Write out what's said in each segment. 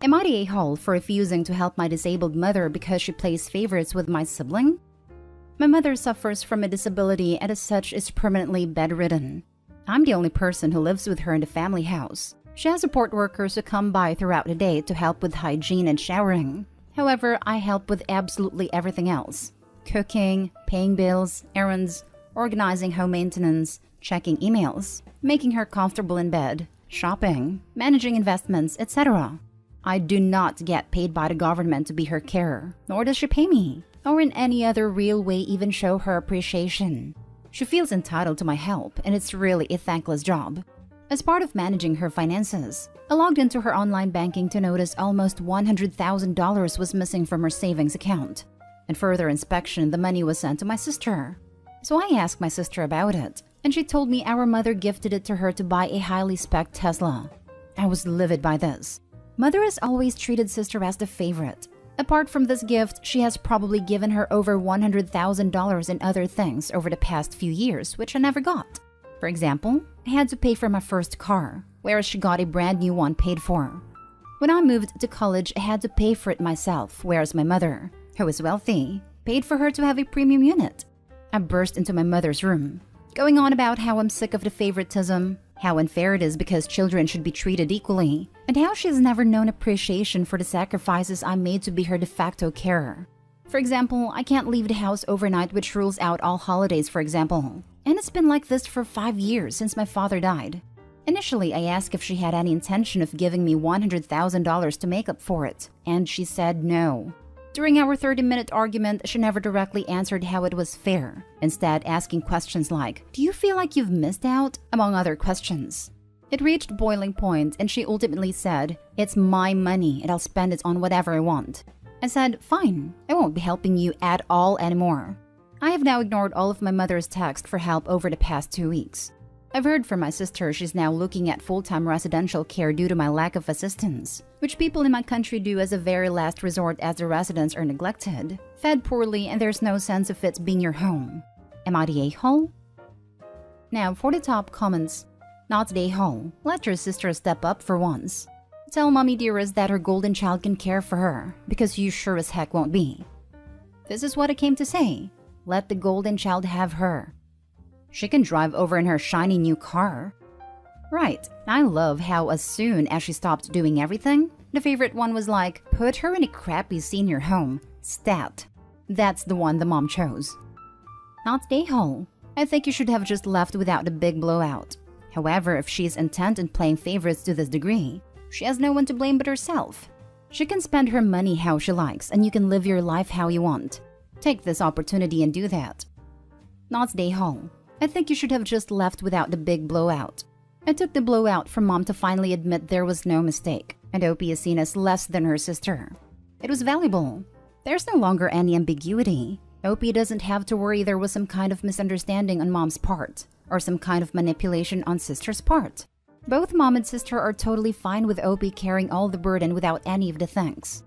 Am I the a-hole for refusing to help my disabled mother because she plays favorites with my sibling? My mother suffers from a disability and as such is permanently bedridden. I'm the only person who lives with her in the family house. She has support workers who come by throughout the day to help with hygiene and showering. However, I help with absolutely everything else. Cooking, paying bills, errands, organizing home maintenance, checking emails, making her comfortable in bed, shopping, managing investments, etc. I do not get paid by the government to be her carer, nor does she pay me, or in any other real way even show her appreciation. She feels entitled to my help, and it's really a thankless job. As part of managing her finances, I logged into her online banking to notice almost $100,000 was missing from her savings account. And further inspection, the money was sent to my sister. So I asked my sister about it, and she told me our mother gifted it to her to buy a highly spec'd Tesla. I was livid by this. Mother has always treated sister as the favorite. Apart from this gift, she has probably given her over $100,000 in other things over the past few years, which I never got. For example, I had to pay for my first car, whereas she got a brand new one paid for. When I moved to college, I had to pay for it myself, whereas my mother, who is wealthy, paid for her to have a premium unit. I burst into my mother's room, going on about how I'm sick of the favoritism, how unfair it is because children should be treated equally, and how she has never known appreciation for the sacrifices I made to be her de facto carer. For example, I can't leave the house overnight, which rules out all holidays, for example. And it's been like this for 5 years since my father died. Initially, I asked if she had any intention of giving me $100,000 to make up for it, and she said no. During our 30-minute argument, she never directly answered how it was fair, instead asking questions like, "Do you feel like you've missed out?" among other questions. It reached boiling point, and she ultimately said, "It's my money and I'll spend it on whatever I want." I said, "Fine, I won't be helping you at all anymore." I have now ignored all of my mother's texts for help over the past 2 weeks. I've heard from my sister she's now looking at full-time residential care due to my lack of assistance, which people in my country do as a very last resort as the residents are neglected, fed poorly, and there's no sense of it being your home. Am I the a-hole? Now for the top comments. Not the a-hole. Let your sister step up for once. Tell mommy dearest that her golden child can care for her, because you sure as heck won't be. This is what I came to say. Let the golden child have her. She can drive over in her shiny new car. Right, I love how as soon as she stopped doing everything, the favorite one was like, put her in a crappy senior home. Stat. That's the one the mom chose. Not the a-hole. I think you should have just left without the big blowout. However, if she's intent on playing favorites to this degree, she has no one to blame but herself. She can spend her money how she likes, and you can live your life how you want. Take this opportunity and do that. Not the a-hole. I think you should have just left without the big blowout. It took the blowout for mom to finally admit there was no mistake, and Opie is seen as less than her sister. It was valuable. There's no longer any ambiguity. Opie doesn't have to worry there was some kind of misunderstanding on mom's part, or some kind of manipulation on sister's part. Both mom and sister are totally fine with Opie carrying all the burden without any of the thanks.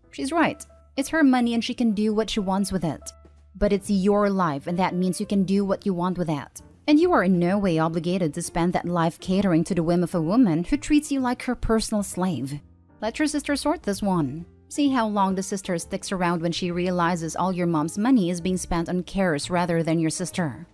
She's right. It's her money and she can do what she wants with it. But it's your life, and that means you can do what you want with that. And you are in no way obligated to spend that life catering to the whim of a woman who treats you like her personal slave. Let your sister sort this one. See how long the sister sticks around when she realizes all your mom's money is being spent on carers rather than your sister.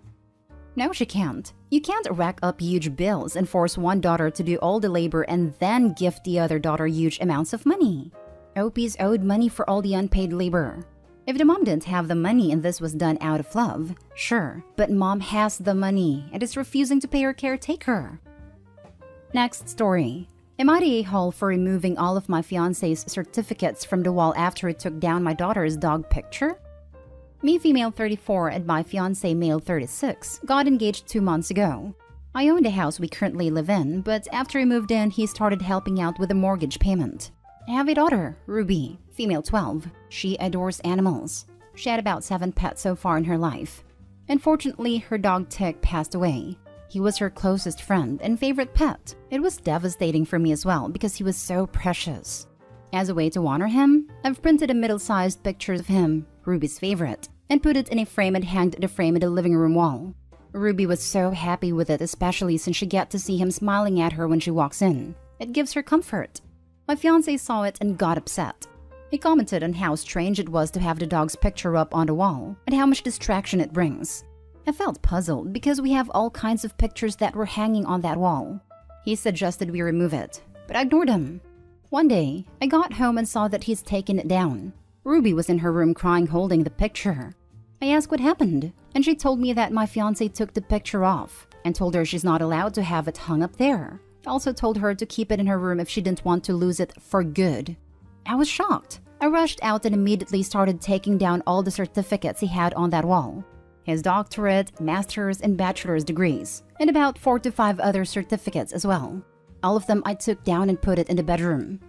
No, she can't. You can't rack up huge bills and force one daughter to do all the labor and then gift the other daughter huge amounts of money. Opie's owed money for all the unpaid labor. If the mom didn't have the money and this was done out of love, sure, but mom has the money and is refusing to pay her caretaker. Next story. Am I the a-hole for removing all of my fiancé's certificates from the wall after he took down my daughter's dog picture? Me, female 34, and my fiancé, male 36, got engaged 2 months ago. I own the house we currently live in, but after he moved in, he started helping out with the mortgage payment. I have a daughter, Ruby, female 12. She adores animals. She had about 7 pets so far in her life. Unfortunately, her dog Tick passed away. He was her closest friend and favorite pet. It was devastating for me as well because he was so precious. As a way to honor him, I've printed a middle-sized picture of him, Ruby's favorite, and put it in a frame and hanged the frame in the living room wall. Ruby was so happy with it, especially since she gets to see him smiling at her when she walks in. It gives her comfort. My fiancé saw it and got upset. He commented on how strange it was to have the dog's picture up on the wall and how much distraction it brings. I felt puzzled because we have all kinds of pictures that were hanging on that wall. He suggested we remove it, but I ignored him. One day, I got home and saw that he's taken it down. Ruby was in her room crying holding the picture. I asked what happened, and she told me that my fiancé took the picture off and told her she's not allowed to have it hung up there. I also told her to keep it in her room if she didn't want to lose it for good. I was shocked. I rushed out and immediately started taking down all the certificates he had on that wall. His doctorate, master's, and bachelor's degrees, and about 4 to 5 other certificates as well. All of them I took down and put it in the bedroom.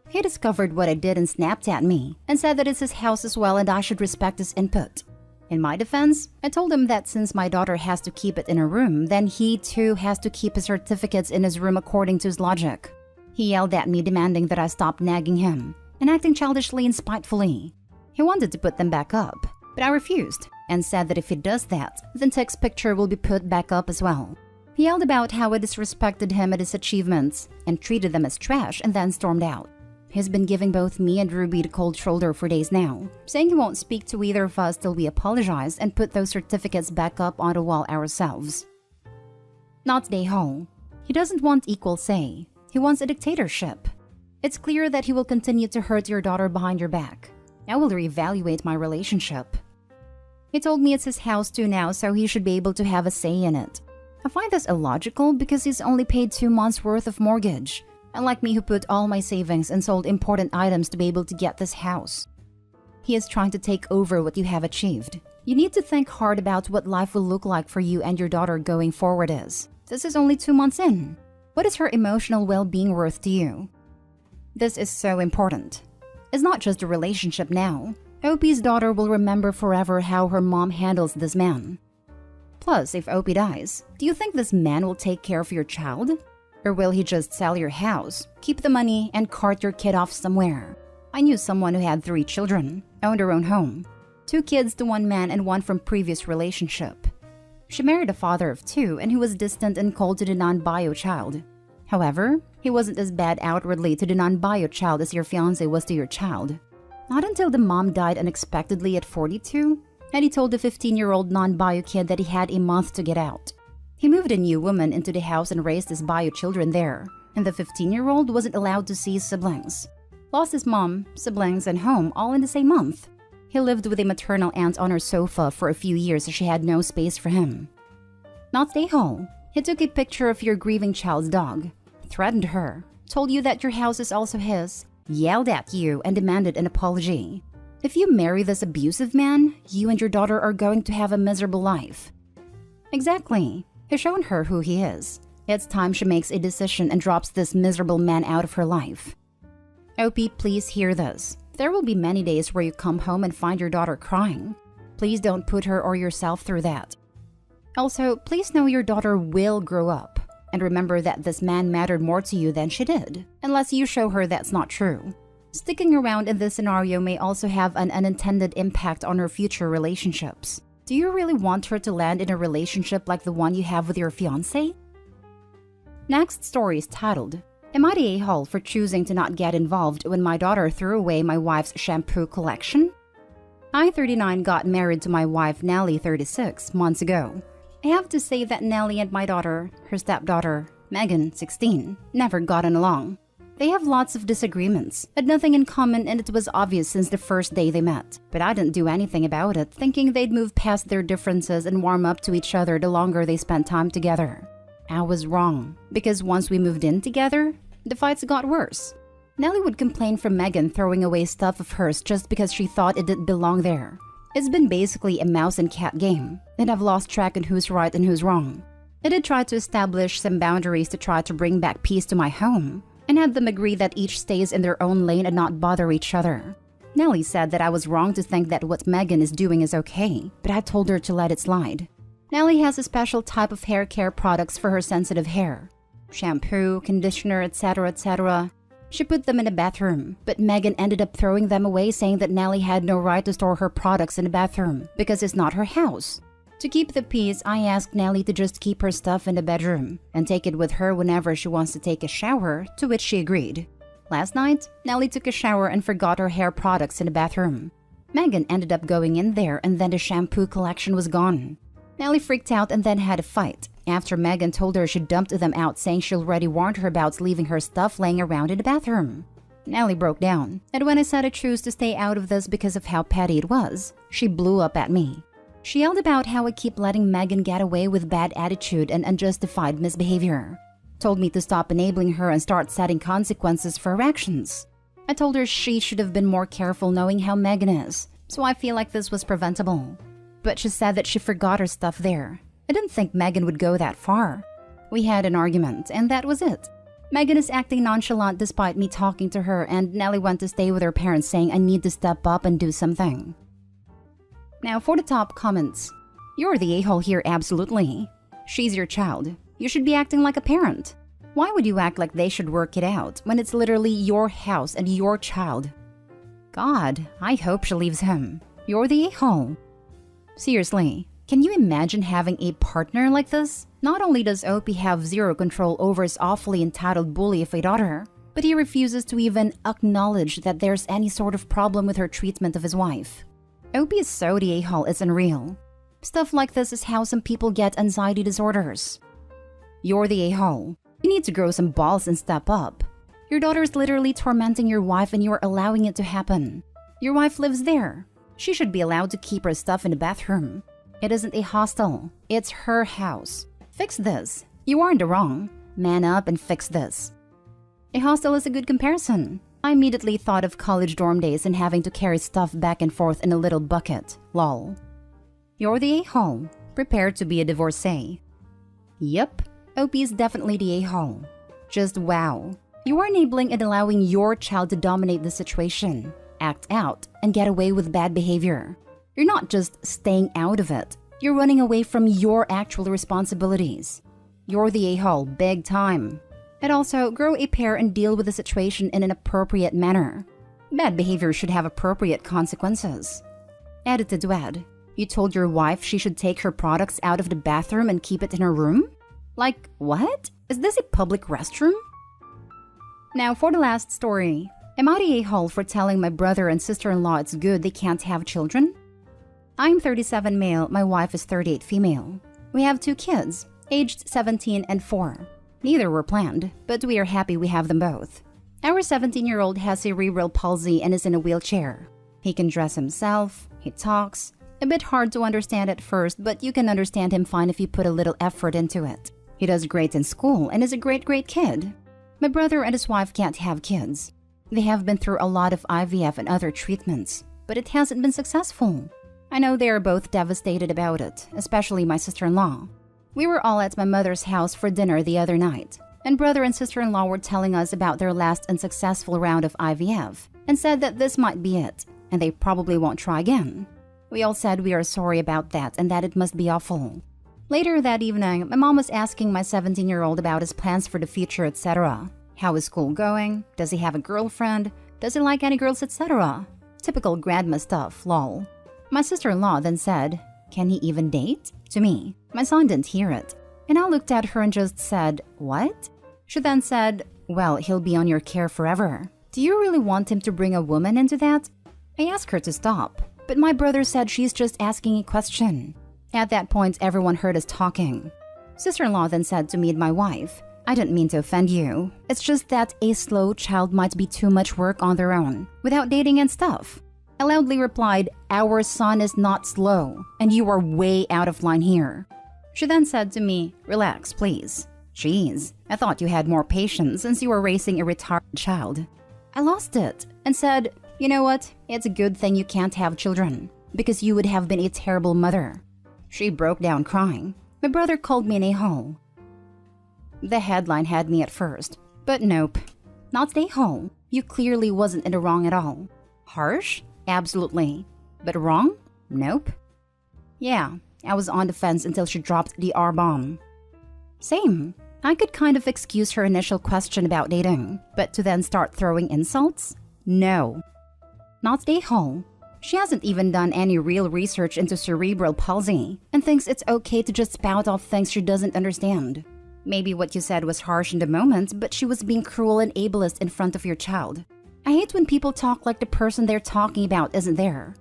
He discovered what I did and snapped at me and said that it's his house as well and I should respect his input. In my defense, I told him that since my daughter has to keep it in her room, then he too has to keep his certificates in his room according to his logic. He yelled at me demanding that I stop nagging him and acting childishly and spitefully. He wanted to put them back up, but I refused and said that if he does that, then Tech's picture will be put back up as well. He yelled about how I disrespected him at his achievements and treated them as trash and then stormed out. He's been giving both me and Ruby the cold shoulder for days now, saying he won't speak to either of us till we apologize and put those certificates back up on the wall ourselves. Not day home. He doesn't want equal say. He wants a dictatorship. It's clear that he will continue to hurt your daughter behind your back. I will reevaluate my relationship. He told me it's his house too now, so he should be able to have a say in it. I find this illogical because he's only paid 2 months' worth of mortgage, unlike me who put all my savings and sold important items to be able to get this house. He is trying to take over what you have achieved. You need to think hard about what life will look like for you and your daughter going forward is. This is only 2 months in. What is her emotional well-being worth to you? This is so important. It's not just a relationship now. Opie's daughter will remember forever how her mom handles this man. Plus, if Opie dies, do you think this man will take care of your child? Or will he just sell your house, keep the money, and cart your kid off somewhere? I knew someone who had 3 children, owned her own home. 2 kids to 1 man and 1 from previous relationship. She married a father of 2 and who was distant and cold to the non-bio child. However, he wasn't as bad outwardly to the non-bio child as your fiancé was to your child. Not until the mom died unexpectedly at 42, and he told the 15-year-old non-bio kid that he had a month to get out. He moved a new woman into the house and raised his bio children there, and the 15-year-old wasn't allowed to see his siblings. Lost his mom, siblings, and home all in the same month. He lived with a maternal aunt on her sofa for a few years as she had no space for him. Not stay home. He took a picture of your grieving child's dog, threatened her, told you that your house is also his, yelled at you, and demanded an apology. If you marry this abusive man, you and your daughter are going to have a miserable life. Exactly. He's shown her who he is. It's time she makes a decision and drops this miserable man out of her life. Opie, please hear this. There will be many days where you come home and find your daughter crying. Please don't put her or yourself through that. Also, please know your daughter will grow up. And remember that this man mattered more to you than she did, unless you show her that's not true. Sticking around in this scenario may also have an unintended impact on her future relationships. Do you really want her to land in a relationship like the one you have with your fiancé? Next story is titled, Am I the a-hole for choosing to not get involved when my daughter threw away my wife's shampoo collection? I, 39, got married to my wife, Nellie, 36, months ago. I have to say that Nellie and my daughter, her stepdaughter, Megan, 16, never gotten along. They have lots of disagreements, had nothing in common, and it was obvious since the first day they met. But I didn't do anything about it, thinking they'd move past their differences and warm up to each other the longer they spent time together. I was wrong, because once we moved in together, the fights got worse. Nellie would complain from Megan throwing away stuff of hers just because she thought it didn't belong there. It's been basically a mouse and cat game, and I've lost track on who's right and who's wrong. I did try to establish some boundaries to try to bring back peace to my home, and had them agree that each stays in their own lane and not bother each other. Nellie said that I was wrong to think that what Megan is doing is okay, but I told her to let it slide. Nellie has a special type of hair care products for her sensitive hair. Shampoo, conditioner, etc., etc. She put them in the bathroom, but Megan ended up throwing them away, saying that Nellie had no right to store her products in the bathroom because it's not her house. To keep the peace, I asked Nellie to just keep her stuff in the bedroom and take it with her whenever she wants to take a shower, to which she agreed. Last night, Nellie took a shower and forgot her hair products in the bathroom. Megan ended up going in there and then the shampoo collection was gone. Nellie freaked out and then had a fight after Megan told her she dumped them out, saying she already warned her about leaving her stuff laying around in the bathroom. Nellie broke down, and when I said I choose to stay out of this because of how petty it was, she blew up at me. She yelled about how I keep letting Megan get away with bad attitude and unjustified misbehavior. Told me to stop enabling her and start setting consequences for her actions. I told her she should have been more careful knowing how Megan is, so I feel like this was preventable. But she said that she forgot her stuff there. I didn't think Megan would go that far. We had an argument, and that was it. Megan is acting nonchalant despite me talking to her, and Nellie went to stay with her parents saying I need to step up and do something. Now for the top comments. You're the a-hole here, absolutely. She's your child. You should be acting like a parent. Why would you act like they should work it out when it's literally your house and your child? God, I hope she leaves him. You're the a-hole. Seriously, can you imagine having a partner like this? Not only does Opie have zero control over his awfully entitled bully of a daughter, but he refuses to even acknowledge that there's any sort of problem with her treatment of his wife. Opie is so the a-hole, it's unreal. Stuff like this is how some people get anxiety disorders. You're the a-hole. You need to grow some balls and step up. Your daughter is literally tormenting your wife and you're allowing it to happen. Your wife lives there. She should be allowed to keep her stuff in the bathroom. It isn't a hostel. It's her house. Fix this. You are in the wrong. Man up and fix this. A hostel is a good comparison. I immediately thought of college dorm days and having to carry stuff back and forth in a little bucket. Lol. You're the a-hole. Prepare to be a divorcee. Yep. Opie is definitely the a-hole. Just wow. You are enabling and allowing your child to dominate the situation, act out, and get away with bad behavior. You're not just staying out of it. You're running away from your actual responsibilities. You're the a-hole, big time. And also, grow a pair and deal with the situation in an appropriate manner. Bad behavior should have appropriate consequences. Edited to add, you told your wife she should take her products out of the bathroom and keep it in her room? Like, what? Is this a public restroom? Now for the last story. Am I the a-hole for telling my brother and sister-in-law it's good they can't have children? I'm 37 male, my wife is 38 female. We have 2 kids, aged 17 and 4. Neither were planned, but we are happy we have them both. Our 17-year-old has cerebral palsy and is in a wheelchair. He can dress himself, he talks. A bit hard to understand at first, but you can understand him fine if you put a little effort into it. He does great in school and is a great kid. My brother and his wife can't have kids. They have been through a lot of IVF and other treatments, but it hasn't been successful. I know they are both devastated about it, especially my sister-in-law. We were all at my mother's house for dinner the other night, and brother and sister-in-law were telling us about their last unsuccessful round of IVF and said that this might be it, and they probably won't try again. We all said we are sorry about that and that it must be awful. Later that evening, my mom was asking my 17-year-old about his plans for the future, etc. How is school going? Does he have a girlfriend? Does he like any girls, etc.? Typical grandma stuff, lol. My sister-in-law then said, "Can he even date?" to me. My son didn't hear it, and I looked at her and just said, "What?" She then said, "Well, he'll be on your care forever. Do you really want him to bring a woman into that?" I asked her to stop, but my brother said she's just asking a question. At that point, everyone heard us talking. Sister-in-law then said to me and my wife, "I didn't mean to offend you. It's just that a slow child might be too much work on their own, without dating and stuff." I loudly replied, "Our son is not slow, and you are way out of line here." She then said to me, "Relax, please. Jeez, I thought you had more patience since you were raising a retarded child." I lost it and said, "You know what? It's a good thing you can't have children, because you would have been a terrible mother." She broke down crying. My brother called me an a-hole. The headline had me at first, but nope. Not an a-hole. You clearly wasn't in the wrong at all. Harsh? Absolutely. But wrong? Nope. Yeah, I was on the fence until she dropped the R-bomb. Same. I could kind of excuse her initial question about dating, but to then start throwing insults? No. Not an a-hole. She hasn't even done any real research into cerebral palsy and thinks it's okay to just spout off things she doesn't understand. Maybe what you said was harsh in the moment, but she was being cruel and ableist in front of your child. I hate when people talk like the person they're talking about isn't there.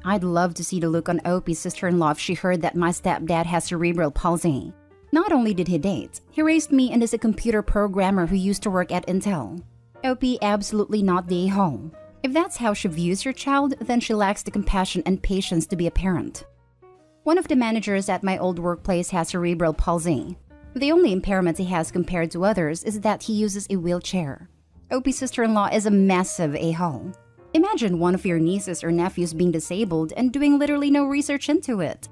I'd love to see the look on Opie's sister-in-law if she heard that my stepdad has cerebral palsy. Not only did he date, he raised me and is a computer programmer who used to work at Intel. Opie absolutely not the a-hole. If that's how she views your child, then she lacks the compassion and patience to be a parent. One of the managers at my old workplace has cerebral palsy. The only impairment he has compared to others is that he uses a wheelchair. Opie's sister-in-law is a massive a-hole. Imagine one of your nieces or nephews being disabled and doing literally no research into it.